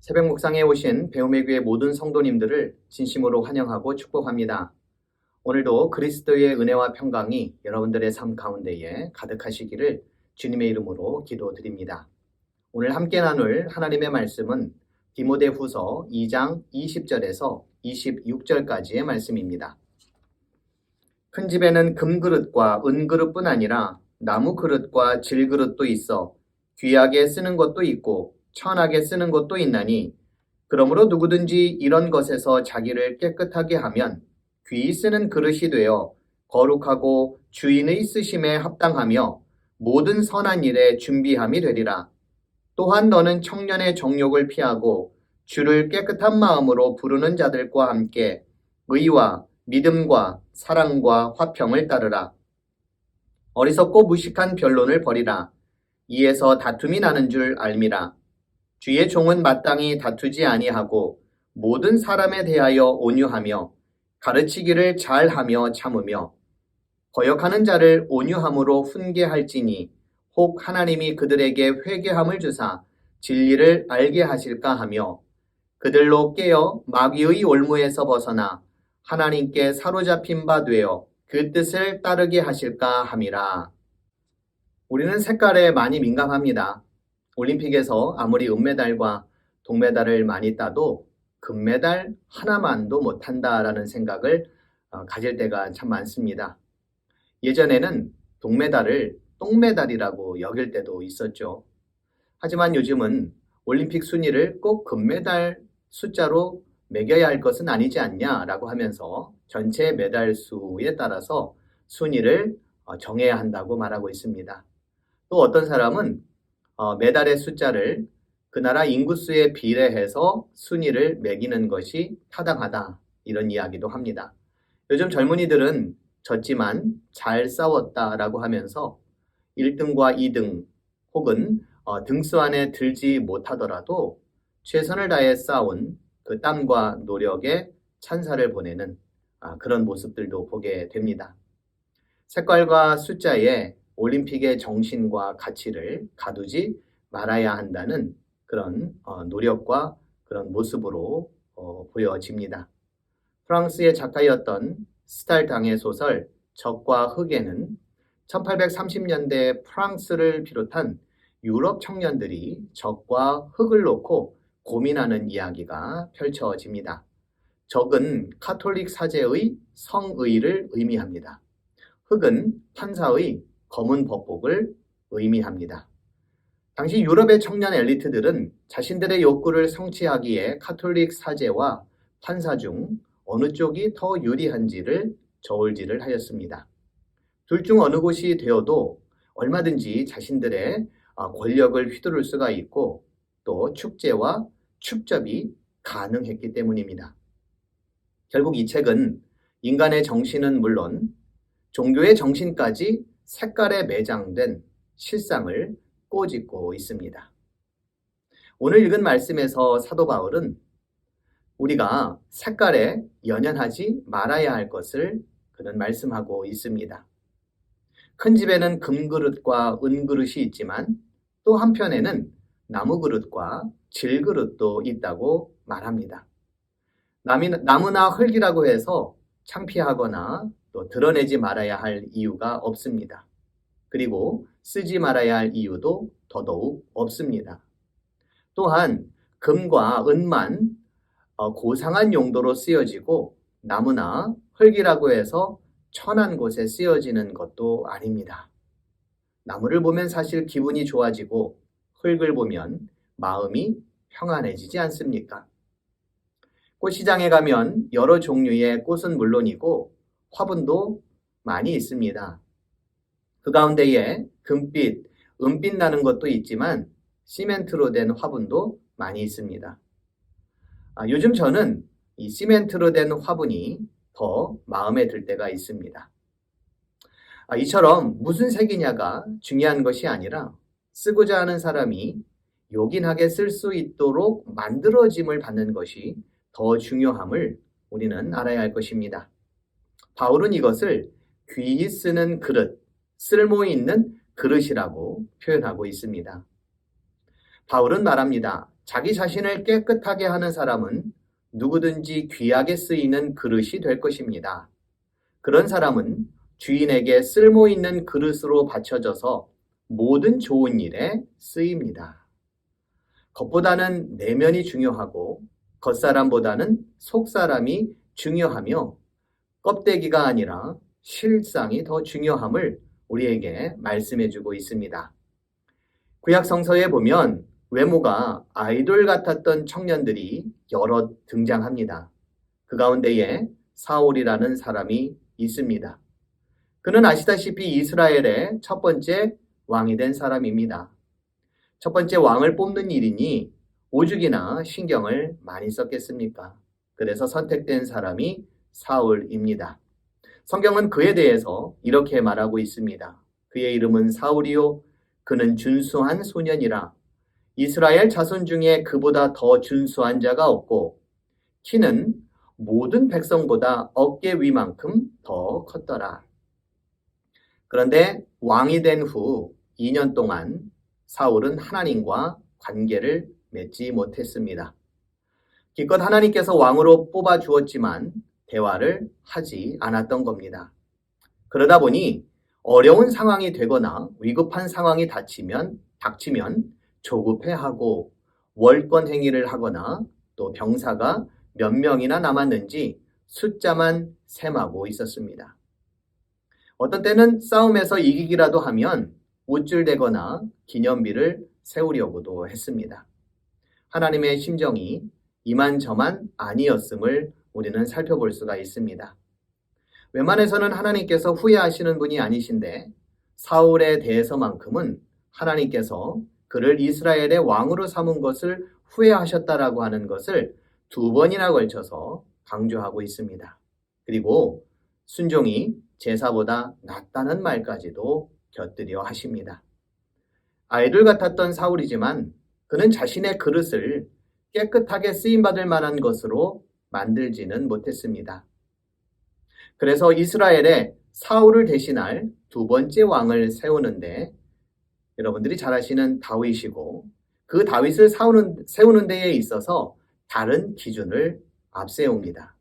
새벽 묵상에 오신 배움의 교회 모든 성도님들을 진심으로 환영하고 축복합니다. 오늘도 그리스도의 은혜와 평강이 여러분들의 삶 가운데에 가득하시기를 주님의 이름으로 기도드립니다. 오늘 함께 나눌 하나님의 말씀은 디모데후서 2장 20절에서 26절까지의 말씀입니다. 큰 집에는 금그릇과 은그릇뿐 아니라 나무 그릇과 질그릇도 있어 귀하게 쓰는 것도 있고 천하게 쓰는 것도 있나니 그러므로 누구든지 이런 것에서 자기를 깨끗하게 하면 귀히 쓰는 그릇이 되어 거룩하고 주인의 쓰심에 합당하며 모든 선한 일에 준비함이 되리라. 또한 너는 청년의 정욕을 피하고 주를 깨끗한 마음으로 부르는 자들과 함께 의와 믿음과 사랑과 화평을 따르라. 어리석고 무식한 변론을 버리라. 이에서 다툼이 나는 줄 알미라. 주의 종은 마땅히 다투지 아니하고 모든 사람에 대하여 온유하며 가르치기를 잘하며 참으며 거역하는 자를 온유함으로 훈계할지니 혹 하나님이 그들에게 회개함을 주사 진리를 알게 하실까 하며 그들로 깨어 마귀의 올무에서 벗어나 하나님께 사로잡힌 바 되어 그 뜻을 따르게 하실까 함이라. 우리는 색깔에 많이 민감합니다. 올림픽에서 아무리 은메달과 동메달을 많이 따도 금메달 하나만도 못한다라는 생각을 가질 때가 참 많습니다. 예전에는 동메달을 똥메달이라고 여길 때도 있었죠. 하지만 요즘은 올림픽 순위를 꼭 금메달 숫자로 매겨야 할 것은 아니지 않냐라고 하면서 전체 메달 수에 따라서 순위를 정해야 한다고 말하고 있습니다. 또 어떤 사람은 메달의 숫자를 그 나라 인구수에 비례해서 순위를 매기는 것이 타당하다 이런 이야기도 합니다. 요즘 젊은이들은 졌지만 잘 싸웠다라고 하면서 1등과 2등 혹은 등수 안에 들지 못하더라도 최선을 다해 싸운 그 땀과 노력에 찬사를 보내는 그런 모습들도 보게 됩니다. 색깔과 숫자에 올림픽의 정신과 가치를 가두지 말아야 한다는 그런 노력과 그런 모습으로 보여집니다. 프랑스의 작가였던 스탈당의 소설 적과 흑에는 1830년대 프랑스를 비롯한 유럽 청년들이 적과 흑을 놓고 고민하는 이야기가 펼쳐집니다. 적은 카톨릭 사제의 성의를 의미합니다. 흑은 판사의 검은 법복을 의미합니다. 당시 유럽의 청년 엘리트들은 자신들의 욕구를 성취하기에 카톨릭 사제와 판사 중 어느 쪽이 더 유리한지를 저울질을 하였습니다. 둘 중 어느 곳이 되어도 얼마든지 자신들의 권력을 휘두를 수가 있고 또 축제와 축접이 가능했기 때문입니다. 결국 이 책은 인간의 정신은 물론 종교의 정신까지 색깔에 매장된 실상을 꼬집고 있습니다. 오늘 읽은 말씀에서 사도 바울은 우리가 색깔에 연연하지 말아야 할 것을 그는 말씀하고 있습니다. 큰 집에는 금그릇과 은그릇이 있지만 또 한편에는 나무그릇과 질그릇도 있다고 말합니다. 나무나 흙이라고 해서 창피하거나 또 드러내지 말아야 할 이유가 없습니다. 그리고 쓰지 말아야 할 이유도 더더욱 없습니다. 또한 금과 은만 고상한 용도로 쓰여지고 나무나 흙이라고 해서 천한 곳에 쓰여지는 것도 아닙니다. 나무를 보면 사실 기분이 좋아지고 흙을 보면 마음이 평안해지지 않습니까? 꽃시장에 가면 여러 종류의 꽃은 물론이고 화분도 많이 있습니다. 그 가운데에 금빛, 은빛 나는 것도 있지만 시멘트로 된 화분도 많이 있습니다. 요즘 저는 이 시멘트로 된 화분이 더 마음에 들 때가 있습니다. 이처럼 무슨 색이냐가 중요한 것이 아니라 쓰고자 하는 사람이 요긴하게 쓸 수 있도록 만들어짐을 받는 것이 더 중요함을 우리는 알아야 할 것입니다. 바울은 이것을 귀히 쓰는 그릇, 쓸모 있는 그릇이라고 표현하고 있습니다. 바울은 말합니다. 자기 자신을 깨끗하게 하는 사람은 누구든지 귀하게 쓰이는 그릇이 될 것입니다. 그런 사람은 주인에게 쓸모 있는 그릇으로 받쳐져서 모든 좋은 일에 쓰입니다. 겉보다는 내면이 중요하고 겉사람보다는 속사람이 중요하며 껍데기가 아니라 실상이 더 중요함을 우리에게 말씀해주고 있습니다. 구약 성서에 보면 외모가 아이돌 같았던 청년들이 여럿 등장합니다. 그 가운데에 사울이라는 사람이 있습니다. 그는 아시다시피 이스라엘의 첫 번째 왕이 된 사람입니다. 첫 번째 왕을 뽑는 일이니 오죽이나 신경을 많이 썼겠습니까? 그래서 선택된 사람이 사울입니다. 성경은 그에 대해서 이렇게 말하고 있습니다. 그의 이름은 사울이요 그는 준수한 소년이라 이스라엘 자손 중에 그보다 더 준수한 자가 없고 키는 모든 백성보다 어깨 위만큼 더 컸더라. 그런데 왕이 된 후 2년 동안 사울은 하나님과 관계를 맺지 못했습니다. 기껏 하나님께서 왕으로 뽑아 주었지만 대화를 하지 않았던 겁니다. 그러다 보니 어려운 상황이 되거나 위급한 상황이 닥치면 조급해하고 월권 행위를 하거나 또 병사가 몇 명이나 남았는지 숫자만 셈하고 있었습니다. 어떤 때는 싸움에서 이기기라도 하면 우쭐대거나 기념비를 세우려고도 했습니다. 하나님의 심정이 이만저만 아니었음을 우리는 살펴볼 수가 있습니다. 웬만해서는 하나님께서 후회하시는 분이 아니신데 사울에 대해서만큼은 하나님께서 그를 이스라엘의 왕으로 삼은 것을 후회하셨다라고 하는 것을 2번이나 걸쳐서 강조하고 있습니다. 그리고 순종이 제사보다 낫다는 말까지도 곁들여 하십니다. 아이돌 같았던 사울이지만 그는 자신의 그릇을 깨끗하게 쓰임받을 만한 것으로 만들지는 못했습니다. 그래서 이스라엘에 사울을 대신할 2번째 왕을 세우는데 여러분들이 잘 아시는 다윗이고 그 다윗을 세우는 데에 있어서 다른 기준을 앞세웁니다.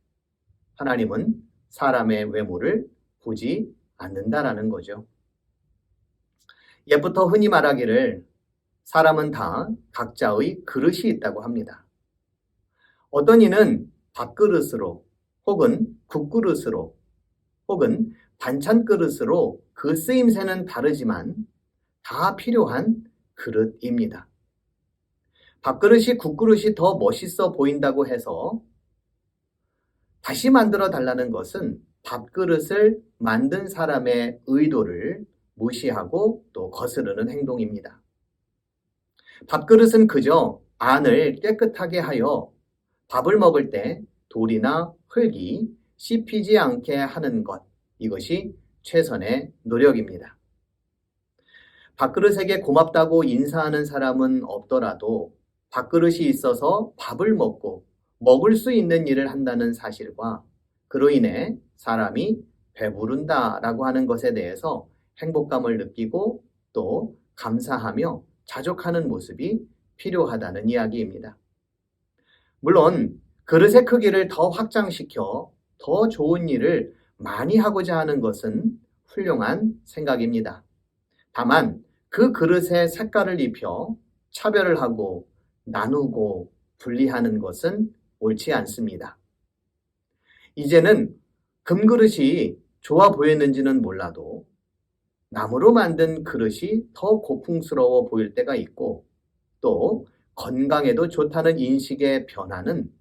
하나님은 사람의 외모를 보지 않는다라는 거죠. 옛부터 흔히 말하기를 사람은 다 각자의 그릇이 있다고 합니다. 어떤 이는 밥그릇으로 혹은 국그릇으로 혹은 반찬 그릇으로 그 쓰임새는 다르지만 다 필요한 그릇입니다. 밥그릇이 국그릇이 더 멋있어 보인다고 해서 다시 만들어 달라는 것은 밥그릇을 만든 사람의 의도를 무시하고 또 거스르는 행동입니다. 밥그릇은 그저 안을 깨끗하게 하여 밥을 먹을 때 돌이나 흙이 씹히지 않게 하는 것, 이것이 최선의 노력입니다. 밥그릇에게 고맙다고 인사하는 사람은 없더라도 밥그릇이 있어서 밥을 먹을 수 있는 일을 한다는 사실과 그로 인해 사람이 배부른다라고 하는 것에 대해서 행복감을 느끼고 또 감사하며 자족하는 모습이 필요하다는 이야기입니다. 물론 그릇의 크기를 더 확장시켜 더 좋은 일을 많이 하고자 하는 것은 훌륭한 생각입니다. 다만 그 그릇에 색깔을 입혀 차별을 하고 나누고 분리하는 것은 옳지 않습니다. 이제는 금그릇이 좋아 보였는지는 몰라도 나무로 만든 그릇이 더 고풍스러워 보일 때가 있고 또 건강에도 좋다는 인식의 변화는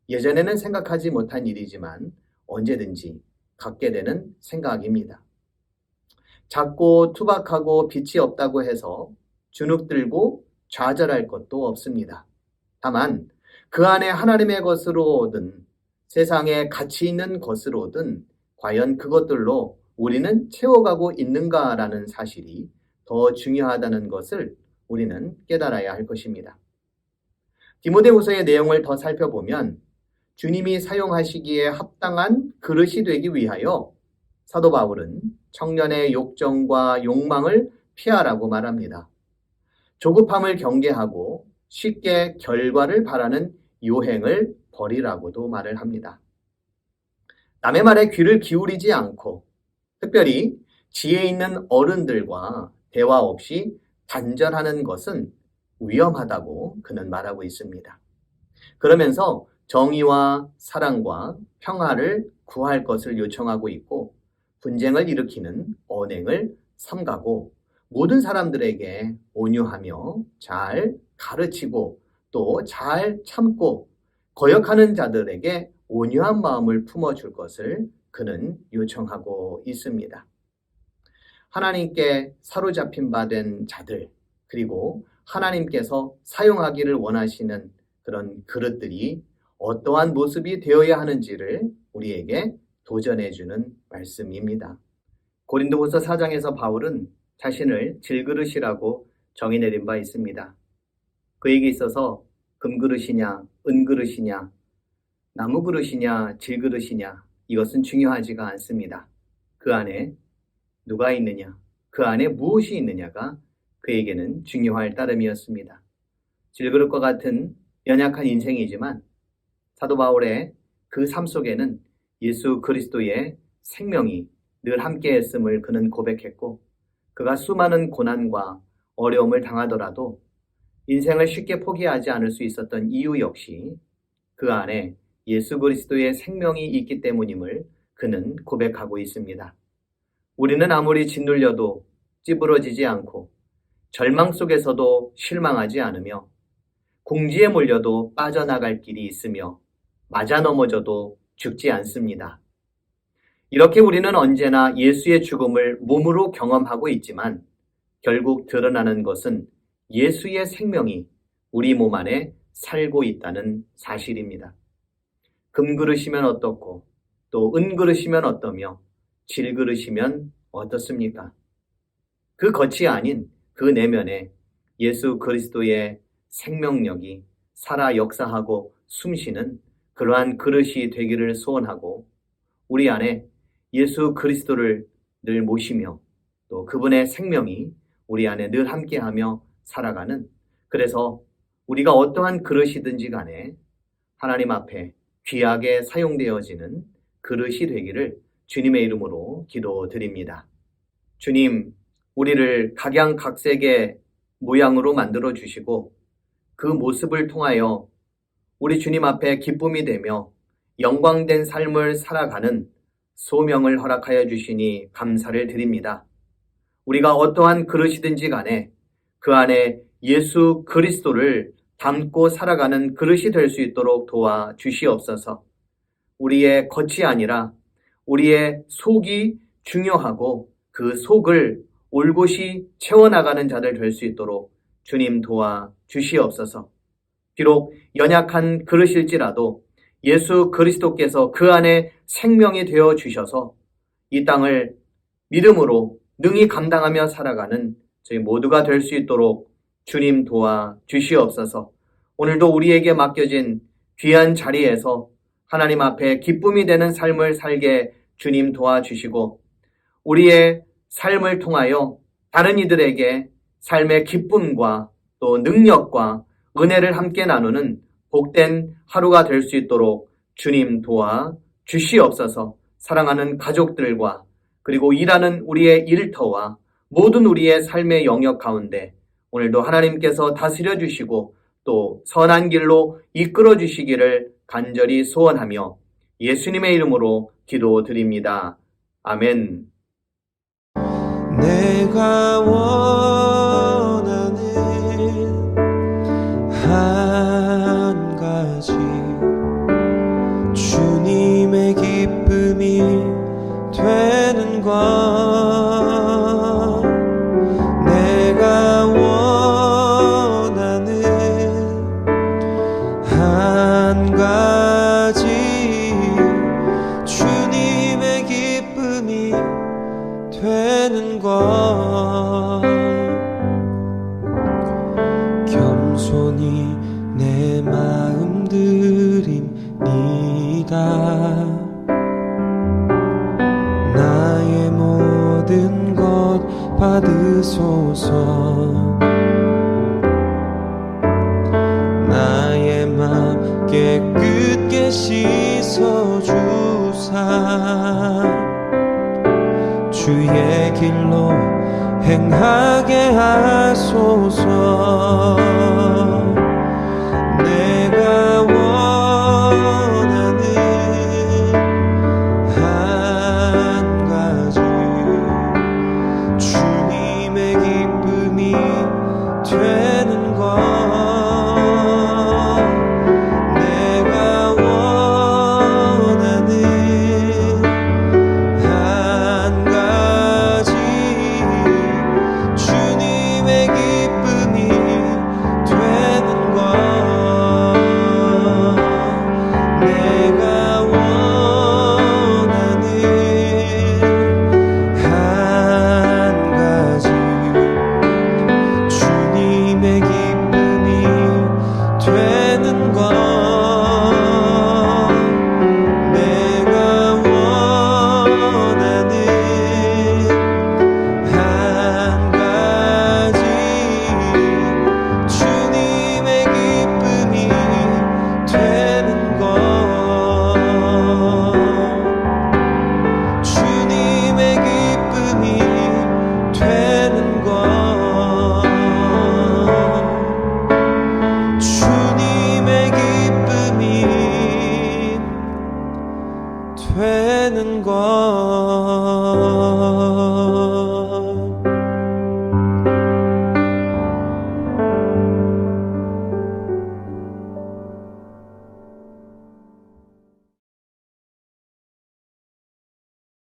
예전에는 생각하지 못한 일이지만 언제든지 갖게 되는 생각입니다. 작고 투박하고 빛이 없다고 해서 주눅들고 좌절할 것도 없습니다. 다만 그 안에 하나님의 것으로든 세상에 가치 있는 것으로든 과연 그것들로 우리는 채워가고 있는가라는 사실이 더 중요하다는 것을 우리는 깨달아야 할 것입니다. 디모데후서의 내용을 더 살펴보면 주님이 사용하시기에 합당한 그릇이 되기 위하여 사도 바울은 청년의 욕정과 욕망을 피하라고 말합니다. 조급함을 경계하고 쉽게 결과를 바라는 요행을 버리라고도 말을 합니다. 남의 말에 귀를 기울이지 않고 특별히 지혜 있는 어른들과 대화 없이 단절하는 것은 위험하다고 그는 말하고 있습니다. 그러면서 정의와 사랑과 평화를 구할 것을 요청하고 있고 분쟁을 일으키는 언행을 삼가고 모든 사람들에게 온유하며 잘 가르치고 또 잘 참고 거역하는 자들에게 온유한 마음을 품어줄 것을 그는 요청하고 있습니다. 하나님께 사로잡힌 바 된 자들 그리고 하나님께서 사용하기를 원하시는 그런 그릇들이 어떠한 모습이 되어야 하는지를 우리에게 도전해주는 말씀입니다. 고린도후서 4장에서 바울은 자신을 질그릇이라고 정의 내린 바 있습니다. 그에게 있어서 금그릇이냐 은그릇이냐 나무그릇이냐 질그릇이냐 이것은 중요하지가 않습니다. 그 안에 누가 있느냐 그 안에 무엇이 있느냐가 그에게는 중요할 따름이었습니다. 질그릇과 같은 연약한 인생이지만 사도 바울의 그 삶 속에는 예수 그리스도의 생명이 늘 함께했음을 그는 고백했고 그가 수많은 고난과 어려움을 당하더라도 인생을 쉽게 포기하지 않을 수 있었던 이유 역시 그 안에 예수 그리스도의 생명이 있기 때문임을 그는 고백하고 있습니다. 우리는 아무리 짓눌려도 찌부러지지 않고 절망 속에서도 실망하지 않으며 궁지에 몰려도 빠져나갈 길이 있으며 맞아 넘어져도 죽지 않습니다. 이렇게 우리는 언제나 예수의 죽음을 몸으로 경험하고 있지만 결국 드러나는 것은 예수의 생명이 우리 몸 안에 살고 있다는 사실입니다. 금그릇이면 어떻고 또 은그릇이면 어떠며 질그릇이면 어떻습니까? 그 겉이 아닌 그 내면에 예수 그리스도의 생명력이 살아 역사하고 숨쉬는 그러한 그릇이 되기를 소원하고 우리 안에 예수 그리스도를 늘 모시며 또 그분의 생명이 우리 안에 늘 함께하며 살아가는 그래서 우리가 어떠한 그릇이든지 간에 하나님 앞에 귀하게 사용되어지는 그릇이 되기를 주님의 이름으로 기도드립니다. 주님, 우리를 각양각색의 모양으로 만들어 주시고 그 모습을 통하여 우리 주님 앞에 기쁨이 되며 영광된 삶을 살아가는 소명을 허락하여 주시니 감사를 드립니다. 우리가 어떠한 그릇이든지 간에 그 안에 예수 그리스도를 담고 살아가는 그릇이 될 수 있도록 도와 주시옵소서. 우리의 겉이 아니라 우리의 속이 중요하고 그 속을 올곧이 채워나가는 자들 될 수 있도록 주님 도와 주시옵소서. 비록 연약한 그릇일지라도 예수 그리스도께서 그 안에 생명이 되어 주셔서 이 땅을 믿음으로 능히 감당하며 살아가는 저희 모두가 될 수 있도록 주님 도와 주시옵소서. 오늘도 우리에게 맡겨진 귀한 자리에서 하나님 앞에 기쁨이 되는 삶을 살게 주님 도와주시고 우리의 삶을 통하여 다른 이들에게 삶의 기쁨과 또 능력과 은혜를 함께 나누는 복된 하루가 될 수 있도록 주님 도와 주시옵소서. 사랑하는 가족들과 그리고 일하는 우리의 일터와 모든 우리의 삶의 영역 가운데 오늘도 하나님께서 다스려 주시고 또 선한 길로 이끌어 주시기를 간절히 소원하며 예수님의 이름으로 기도드립니다. 아멘. 내가 원하는 한 가지 주님의 기쁨이 되는 것 내가 원하는 한 가지 주님의 기쁨이 되는 것 겸손히 내 마음 드립니다. 나의 모든 것 받으소서. 씻어주사 주의 길로 행하게 하소서. 내가 원하는 한 가지 주님의 기쁨이 되는 것. 내가 원하는 한 가지 주님의 기쁨이 되는 것. 내가 원하는 한 가지 주님의 기쁨이 되는 것. 내가 원하는 한 가지 주님의 기쁨이 되는 것. 주님의 기쁨이 되는 것.